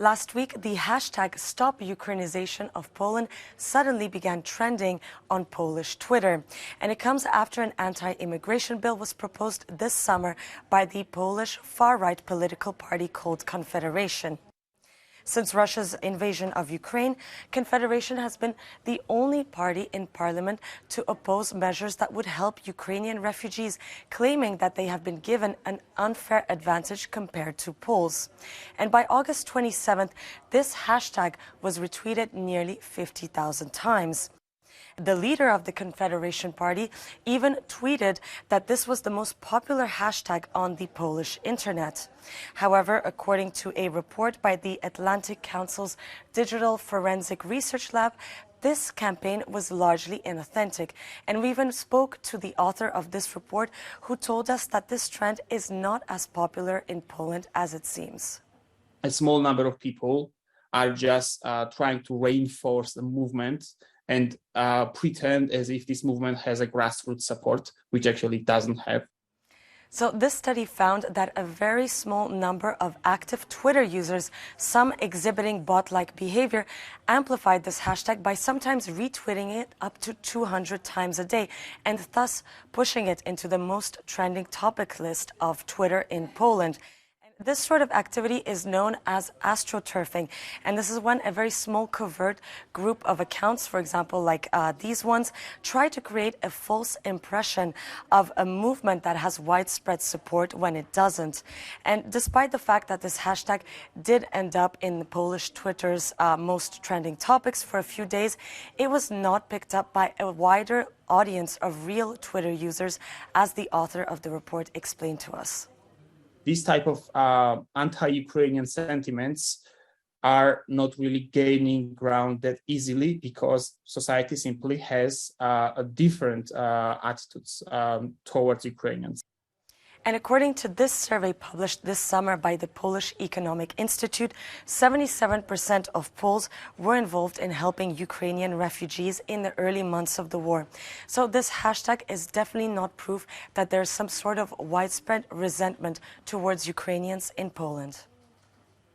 Last week, the hashtag Stop Ukrainization of Poland suddenly began trending on Polish Twitter. And it comes after an anti-immigration bill was proposed this summer by the Polish far-right political party called Confederation. Since Russia's invasion of Ukraine, Confederation has been the only party in parliament to oppose measures that would help Ukrainian refugees, claiming that they have been given an unfair advantage compared to Poles. And by August 27th, this hashtag was retweeted nearly 50,000 times. The leader of the Confederation Party even tweeted that this was the most popular hashtag on the Polish internet. However, according to a report by the Atlantic Council's Digital Forensic Research Lab, this campaign was largely inauthentic. And we even spoke to the author of this report, who told us that this trend is not as popular in Poland as it seems. A small number of people are just trying to reinforce the movement and pretend as if this movement has a grassroots support, which actually doesn't have. So this study found that a very small number of active Twitter users, some exhibiting bot-like behavior, amplified this hashtag by sometimes retweeting it up to 200 times a day, and thus pushing it into the most trending topic list of Twitter in Poland. This sort of activity is known as astroturfing, and this is when a very small covert group of accounts, for example, like these ones, try to create a false impression of a movement that has widespread support when it doesn't. And despite the fact that this hashtag did end up in Polish Twitter's most trending topics for a few days, it was not picked up by a wider audience of real Twitter users, as the author of the report explained to us. These type of anti-Ukrainian sentiments are not really gaining ground that easily because society simply has a different attitudes towards Ukrainians. And according to this survey published this summer by the Polish Economic Institute, 77% of Poles were involved in helping Ukrainian refugees in the early months of the war. So this hashtag is definitely not proof that there's some sort of widespread resentment towards Ukrainians in Poland.